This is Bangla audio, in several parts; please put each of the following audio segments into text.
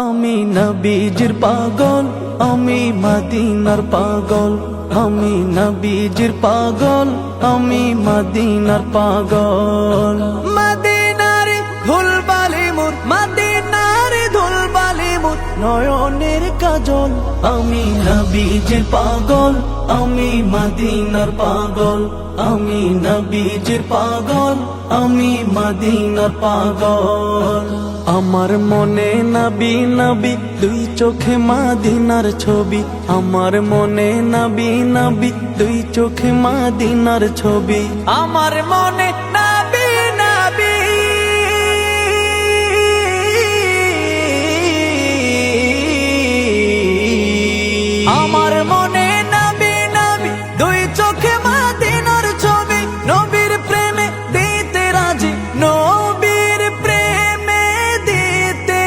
আমি নবীজির পাগল, আমি মদিনার পাগল। আমি নবীজির পাগল, আমি মদিনার পাগল। মদিনার ধুলবালি মোর, মদিনার ধুলবালি মোর নয়নের কাজল। আমি নবীজির পাগল, আমি মদিনার পাগল। আমি নবীজির পাগল, আমি মদিনার পাগল। আমার মনে নবী নবী দুই চোখে মদিনার ছবি। আমার মনে নবী নবী দুই চোখে মদিনার ছবি। আমার মনে নবী নবী আমার মনে নবী নবী দুই চোখে মদিনার ছবি। নবীর প্রেমে দিতে রাজি, নবীর প্রেমে দিতে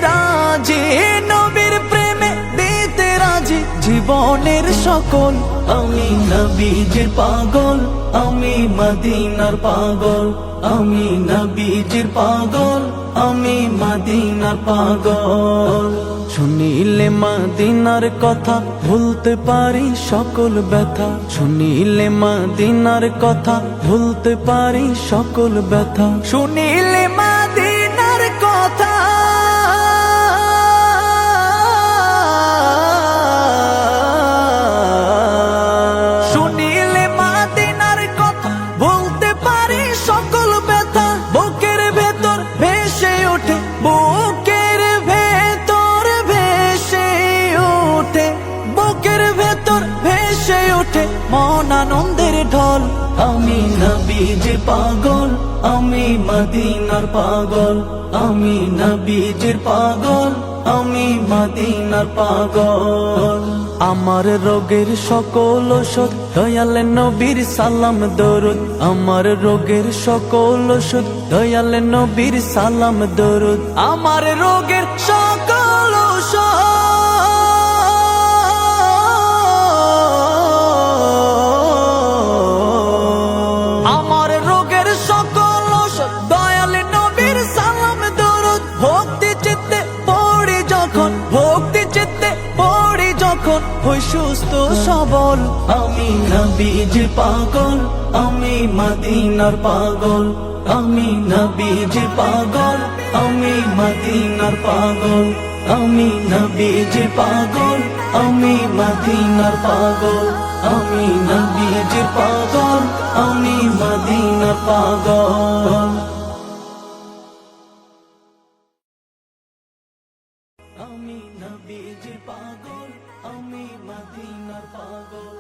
রাজি, নবীর প্রেমে দিতে রাজি জীবনের সকল। আমি নবীজির পাগল, আমি মদিনার পাগল। আমি নবীজির পাগল, আমি মদিনার পাগল। শুনিলে মদিনার কথা ভুলতে পারি সকল ব্যথা। শুনিলে মদিনার কথা ভুলতে পারি সকল ব্যথা। শুনিলে মদিনার কথা শুনিলে মদিনার কথা ভুলতে পারি সকল ব্যথা। বুকের ভেতর ভেসে ওঠে, বুকের ভেতর ভেসে ওঠে, বুকের ভেতর ভেসে ওঠে মন আনন্দের ঢল। আমি নবীজির পাগল, আমি মদিনার পাগল। আমি নবীজির পাগল, আমি মদিনার পাগল। আমার রোগের সকল ওষুধ দয়াল নবীর সালাম দরুদ। আমার রোগের সকল ওষুধ দয়াল নবীর সালাম দরুদ। আমার রোগের সকল ওষুধ আমার রোগের সকল ওষুধ দয়াল নবীর সালাম দরুদ। ভক্তি চিত্তে পড়ি যখন, ভক্তি চিত্তে পড়ি যখন হই সুস্থ সবল। আমি নবীজির পাগল, আমি মদিনার পাগল। আমি নবীজির পাগল, আমি মদিনার পাগল। আমি নবীজির পাগল, আমি মদিনার পাগল। আমি নবীজির পাগল, আমি মদিনার পাগল। আমি নবীজির পাগল, আমি মদিনার পাগল।